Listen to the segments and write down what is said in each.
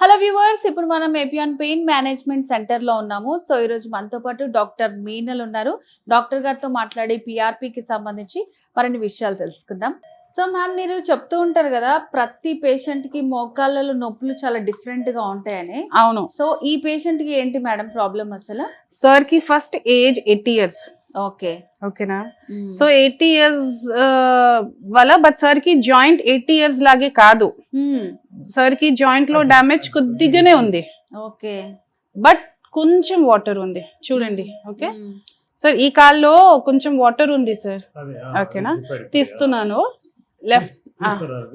Hello viewers, ఇప్పుడు మనం ఏపియాన్ pain management centre లో ఉన్నాము. సో ఈ రోజు మనతో పాటు డాక్టర్ మీనల్ ఉన్నారు. డాక్టర్ గారితో మాట్లాడి పిఆర్పికి సంబంధించి మరిన్ని విషయాలు తెలుసుకుందాం. సో మ్యామ్, మీరు చెప్తూ ఉంటారు కదా, ప్రతి పేషెంట్ కి మోకాళ్ళలో నొప్పులు చాలా డిఫరెంట్ గా ఉంటాయని. అవును. సో ఈ పేషెంట్ కి ఏంటి మేడం ప్రాబ్లం అసలు? సార్ కి ఫస్ట్ ఏజ్ 80 years. ఓకే, ఓకేనా? సో 80 years వల్ల, బట్ సార్ కి జాయింట్ 80 years లాగే కాదు. సార్ కి జాయింట్ లో డ్యామేజ్ కొద్దిగానే ఉంది. ఓకే, బట్ కొంచెం వాటర్ ఉంది చూడండి. ఓకే సార్, ఈ కాల్లో కొంచెం వాటర్ ఉంది సార్. ఓకేనా? తీస్తున్నాను. లెఫ్ట్,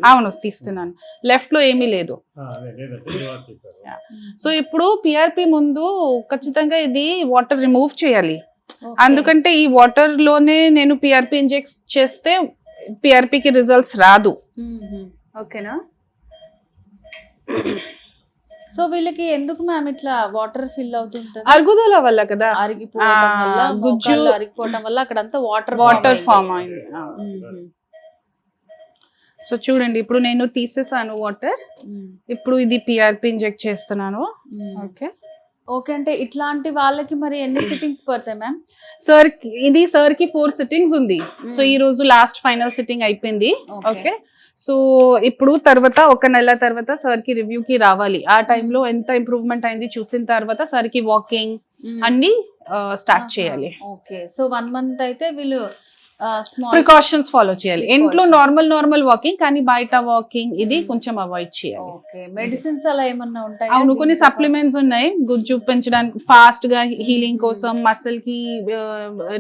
అవును తీస్తున్నాను. లెఫ్ట్ లో ఏమీ లేదు. సో ఇప్పుడు పిఆర్పి ముందు ఖచ్చితంగా ఇది వాటర్ రిమూవ్ చేయాలి. అందుకంటే ఈ వాటర్ లోనే నేను పిఆర్పి ఇంజెక్ట్ చేస్తే పిఆర్పికి రిజల్ట్స్ రాదు. ఓకేనా? సో వీళ్ళకి ఎందుకు మ్యామ్ ఇట్లా వాటర్ ఫిల్ అవుతుంటుంది? అరుగుదల వల్ల కదా, అరిగిపోవడం వల్ల, గుజ్జు అరిగిపోవడం వల్ల అక్కడంతా వాటర్ ఫామ్ అయింది. సో చూడండి, ఇప్పుడు నేను తీసేసాను వాటర్. ఇప్పుడు ఇది పిఆర్పి ఇంజెక్ట్ చేస్తున్నాను. ఓకే ఓకే, అంటే ఇట్లాంటి వాళ్ళకి మరి ఎన్ని సిట్టింగ్స్ పడతాయి మ్యామ్? సార్ ఇది సార్ కి 4 sittings ఉంది. సో ఈ రోజు లాస్ట్ ఫైనల్ సిట్టింగ్ అయిపోయింది. ఓకే, సో ఇప్పుడు తర్వాత ఒక నెల తర్వాత సార్ కి రివ్యూ కి రావాలి. ఆ టైంలో ఎంత ఇంప్రూవ్మెంట్ అయింది చూసిన తర్వాత సార్ కి వాకింగ్ అన్ని స్టార్ట్ చేయాలి. ఓకే, సో 1 month అయితే వీళ్ళు ప్రికాషన్స్ ఫాలో చేయాలి. ఇంట్లో నార్మల్ వాకింగ్, కానీ బయట వాకింగ్ ఇది కొంచెం అవాయిడ్ చేయాలి. ఓకే, మెడిసిన్స్ అలా ఏమన్నా ఉంటాయి? అవును, కొన్ని సప్లిమెంట్స్ ఉన్నాయి గుజ్జు పెంచడానికి, ఫాస్ట్ గా హీలింగ్ కోసం, మసిల్ కి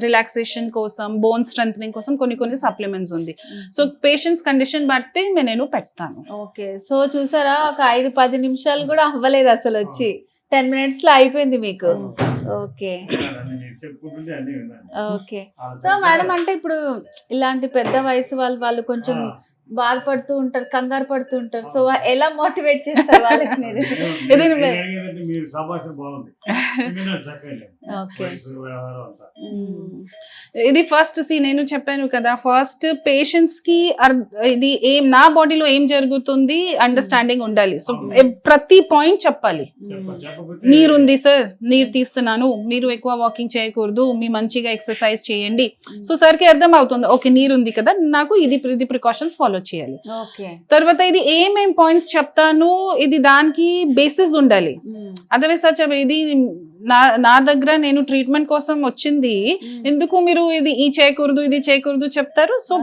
రిలాక్సేషన్ కోసం, బోన్ స్ట్రెంథనింగ్ కోసం కొన్ని సప్లిమెంట్స్ ఉంది. సో పేషెంట్స్ కండిషన్ బట్టి నేను పెడతాను. ఓకే, సో చూసారా, ఒక 5-10 నిమిషాలు కూడా అవ్వలేదు అసలు, వచ్చి 10 minutes లో అయిపోయింది మీకు. ఓకే ఓకే, సో మేడం, అంటే ఇప్పుడు ఇలాంటి పెద్ద వయసు వాళ్ళు కొంచెం బాధపడుతూ ఉంటారు, కంగారు పడుతూ ఉంటారు. సో ఎలా మోటివేట్ చేస్తారు వాళ్ళకి మీరు? ఇది ఫస్ట్ నేను చెప్పాను కదా, ఫస్ట్ పేషెంట్స్ కి ఇది నా బాడీలో ఏం జరుగుతుంది అండర్స్టాండింగ్ ఉండాలి. సో ప్రతి పాయింట్ చెప్పాలి. నీరుంది సార్, నీరు తీస్తున్నాను, మీరు ఎక్కువ వాకింగ్ చేయకూడదు, మీ మంచిగా ఎక్సర్సైజ్ చేయండి. సో సార్ కి అర్థం అవుతుంది, ఓకే నీరుంది కదా, నాకు ఇది ప్రికాషన్స్ ఫాలో చేయాలి. తర్వాత ఇది ఏమేం పాయింట్స్ చెప్తాను, ఇది దానికి బేసిస్ ఉండాలి. అదర్వైజ్ సార్ ఇది నా దగ్గర నేను ట్రీట్మెంట్ కోసం వచ్చింది, ఎందుకు మీరు ఇది చేయకూడదు చెప్తారు. సో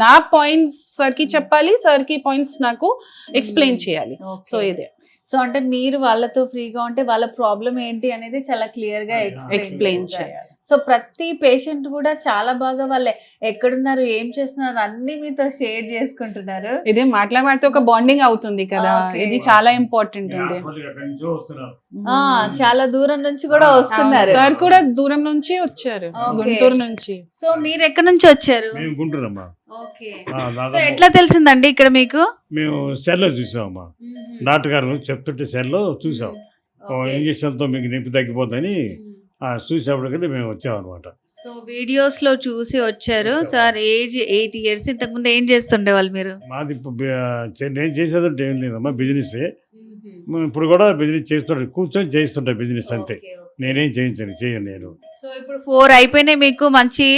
నా పాయింట్స్ సార్ కి చెప్పాలి, సార్ కి పాయింట్స్ నాకు ఎక్స్ప్లెయిన్ చేయాలి. సో ఇదే. సో అంటే మీరు వాళ్ళతో ఫ్రీగా ఉంటే వాళ్ళ ప్రాబ్లం ఏంటి అనేది చాలా క్లియర్ గా ఎక్స్ప్లెయిన్ చేయాలి. సో ప్రతి పేషెంట్ కూడా చాలా బాగా వాళ్ళే ఎక్కడున్నారు, ఏం చేస్తున్నారు అన్ని మీతో షేర్ చేసుకుంటున్నారు. ఇది మాట్లాడితే ఒక బాండింగ్ అవుతుంది కదా, ఇది చాలా ఇంపార్టెంట్ ఉంది. చాలా దూరం నుంచి కూడా వస్తున్నారు. సార్ కూడా దూరం నుంచి వచ్చారు, గుంటూరు నుంచి. సో మీరు ఎక్కడి నుంచి వచ్చారు? గుంటూరమ్మా. ఓకే, సో ఎట్లా తెలిసిందండి ఇక్కడ మీకు? మేము సెల్లో చూసామమ్మా, డాక్టర్ గారు చెప్తుంటే సెల్లో చూసాం. ఇంజక్షన్ తో మీకు నొప్పి తగ్గిపోతుందని చూసేప్పటికీ మేము వచ్చామన్నమాట. సో వీడియోస్ లో చూసి వచ్చారు. Sir age 80 years. ఇంతకు ముందు ఏం చేస్తుండే వాళ్ళు మీరు? మాది నేను చేసేదంటే ఏం లేదమ్మా, బిజినెస్. ఇప్పుడు కూడా బిజినెస్ చేస్తుంటే కూర్చొని చేస్తుంటా బిజినెస్, అంతే. నేనేం చేయను నేను. సో ఇప్పుడు 4 అయిపోయినాయి మీకు, మంచి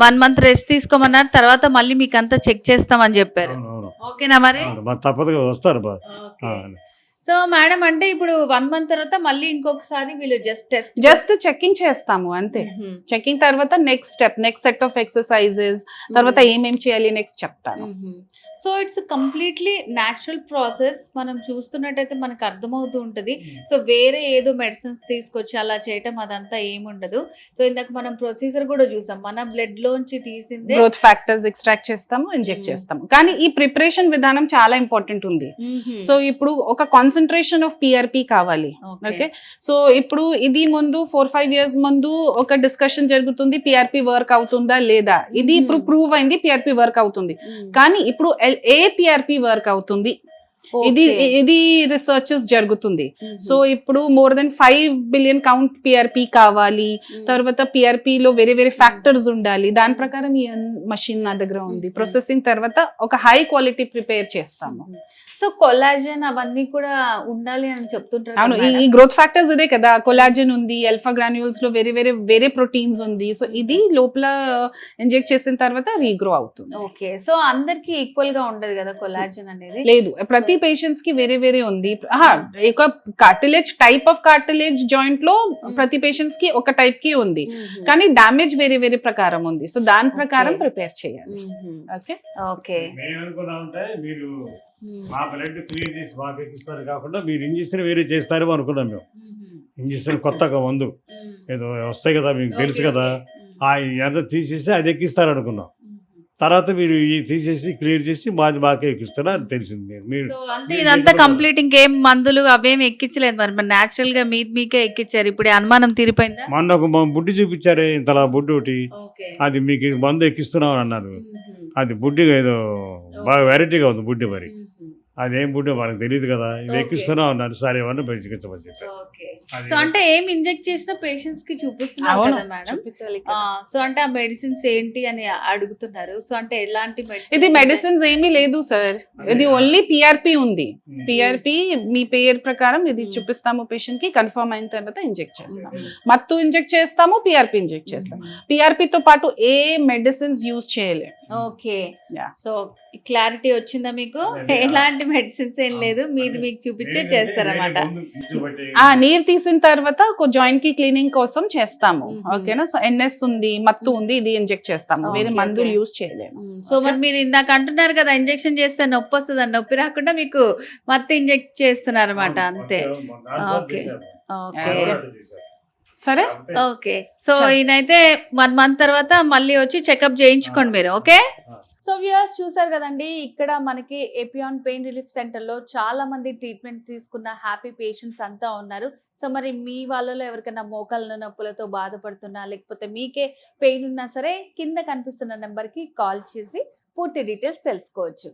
1 month రెస్ట్ తీసుకోమన్నారు. తర్వాత మళ్ళీ మీకు అంతా చెక్ చేస్తామని చెప్పారు. ఓకేనా? మరి తప్పదుగా వస్తారు. సో మేడం, అంటే ఇప్పుడు 1 month తర్వాత మళ్ళీ ఇంకొకసారి వీళ్ళు జస్ట్ చెకింగ్ చేస్తాము అంతే. చెకింగ్ తర్వాత నెక్స్ట్ సెట్ ఆఫ్ ఎక్సర్సైజెస్, తర్వాత ఏమేం చేయాలి నెక్స్ట్ చెప్తాను. So it's completely natural process. మనం చూస్తున్నట్టయితే మనకు అర్థమవుతూ ఉంటుంది. సో వేరే ఏదో మెడిసిన్స్ తీసుకొచ్చి అలా చేయటం అదంతా ఏముండదు. సో ఇందాక మనం ప్రొసీజర్ కూడా చూసాం, మన బ్లడ్ లోంచి తీసిందే గ్రోత్ ఫ్యాక్టర్స్ ఎక్స్ట్రాక్ట్ చేస్తాము, ఇంజెక్ట్ చేస్తాము. కానీ ఈ ప్రిపరేషన్ విధానం చాలా ఇంపార్టెంట్ ఉంది. సో ఇప్పుడు ఒక కాన్సన్ట్రేషన్ ఆఫ్ పిఆర్పి కావాలి. ఓకే, సో ఇప్పుడు ఇది ముందు 4-5 years ముందు ఒక డిస్కషన్ జరుగుతుంది, పిఆర్పి వర్క్ అవుతుందా లేదా. ఇది ఇప్పుడు ప్రూవ్ అయింది, పిఆర్పి వర్క్ అవుతుంది. కానీ ఇప్పుడు ఏ పిఆర్పి వర్క్ అవుతుంది, ఇది ఇది రీసెర్చెస్ జరుగుతుంది. సో ఇప్పుడు more than 5 billion count PRP కావాలి, తర్వాత పిఆర్పి లో వేరే వేరే ఫ్యాక్టర్స్ ఉండాలి. దాని ప్రకారం ఈ మషిన్ నా దగ్గర ఉంది. ప్రాసెసింగ్ తర్వాత ఒక హై క్వాలిటీ ప్రిపేర్ చేస్తాము. సో కొలాజన్ అవన్నీ కూడా ఉండాలి అని చెప్తుంటారు. అవును, ఈ గ్రోత్ ఫ్యాక్టర్స్ ఇదే కదా, కొలాజన్ ఉంది, అల్ఫా గ్రాన్యూల్స్ లో వేరే వేరే వేరే ప్రోటీన్స్ ఉంది. సో ఇది లోపల ఇంజెక్ట్ చేసిన తర్వాత రీగ్రో అవుతుంది. ఓకే, సో అందరికి ఈక్వల్ గా ఉండదు కదా కొలాజన్ అనేది? లేదు, ప్రతి పేషెంట్స్ కి వేరే వేరే ఉంది. ఒక cartilage type of cartilage joint లో ప్రతి పేషెంట్స్ కి ఒక టైప్ కి ఉంది, కానీ డామేజ్ వేరే వేరే ప్రకారం ఉంది. సో దాని ప్రకారం ప్రిపేర్ చేయాలి. ఓకే ఓకే, మేమనుకున్నామంటే మీరు మా బ్లడ్ క్లియర్ చేసి మాకు ఎక్కిస్తారు కాకుండా మీరు ఇంజక్షన్ వేరే చేస్తారేమో అనుకున్నాం మేము. ఇంజక్షన్ కొత్తగా మందు ఏదో వస్తాయి కదా, మీకు తెలుసు కదా, ఆ ఎంత తీసేసి అది ఎక్కిస్తారు అనుకున్నాం. తర్వాత మీరు తీసేసి క్లియర్ చేసి మాది మాకే ఎక్కిస్తారా అని తెలిసింది. మీరు అంటే ఇదంతా కంప్లీట్, ఇంకేం మందులు అవేం ఎక్కించలేదు మరి నాచురల్ గా మీకే ఎక్కించారు. ఇప్పుడు అనుమానం తీరిపోయిందా? మొన్న ఒక బుడ్డి చూపించారే, ఇంతలా బుడ్డి ఒకటి, అది మీకు మందు ఎక్కిస్తున్నాం అని అన్నారు. అది బుడ్డి ఏదో బాగా వెరైటీగా ఉంది బుడ్డి, మరి అదేం బుడ్డి మనకు తెలియదు కదా, ఇది ఎక్కిస్తున్నాం అన్నారు. సరే ఏమన్నా పెంచుకోమని చెప్పారు. సో అంటే ఏం ఇంజెక్ట్ చేసిన పేషెంట్స్ కి చూపిస్తున్నారు కదా మేడం. సో అంటే ఆ మెడిసిన్స్ ఏంటి అని అడుగుతున్నారు. సో అంటే ఎలాంటి మెడిసిన్? ఇది మెడిసిన్స్ ఏమీ లేదు సార్, ఇది ఓన్లీ పిఆర్పి ఉంది. పిఆర్పి మీ పేరు ప్రకారం ఇది చూపిస్తాము పేషెంట్ కి, కన్ఫర్మ్ అయిన తర్వాత ఇంజెక్ట్ చేస్తాం. మత్తు ఇంజెక్ట్ చేస్తాము, పిఆర్పి ఇంజెక్ట్ చేస్తాం. పిఆర్పి తో పాటు ఏ మెడిసిన్స్ యూజ్ చేయలేము. ఓకే, సో క్లారిటీ వచ్చిందా మీకు? ఎలాంటి మెడిసిన్స్ ఏం లేదు, మీది మీకు చూపించే చేస్తారన్నమాట. నీరు తీసిన తర్వాత ఒక జాయింట్ కి క్లీనింగ్ కోసం చేస్తాము. ఓకేనా? సో ఎన్ఎస్ ఉంది, మత్తు ఉంది, ఇది ఇంజెక్ట్ చేస్తాము, వేరే మందులు యూజ్ చేయలేము. సో మరి మీరు ఇందాక అంటున్నారు కదా ఇంజెక్షన్ చేస్తే నొప్పి వస్తుంది అని, నొప్పి రాకుండా మీకు మత్తు ఇంజెక్ట్ చేస్తున్నారు అనమాట, అంతే. ఓకే ఓకే సరే, ఓకే. సో ఈయనైతే 1 month తర్వాత మళ్ళీ వచ్చి చెకప్ చేయించుకోండి మీరు. ఓకే, సో వ్యూయర్స్ చూసారు కదండి, ఇక్కడ మనకి ఎపియాన్ పెయిన్ రిలీఫ్ సెంటర్ లో చాలా మంది ట్రీట్మెంట్ తీసుకున్న హ్యాపీ పేషెంట్స్ అంతా ఉన్నారు. సో మరి మీ వాళ్ళలో ఎవరికైనా మోకాళ్ళ నొప్పులతో బాధపడుతున్నా, లేకపోతే మీకే పెయిన్ ఉన్నా సరే, కింద కనిపిస్తున్న నెంబర్ కి కాల్ చేసి పూర్తి డీటెయిల్స్ తెలుసుకోవచ్చు.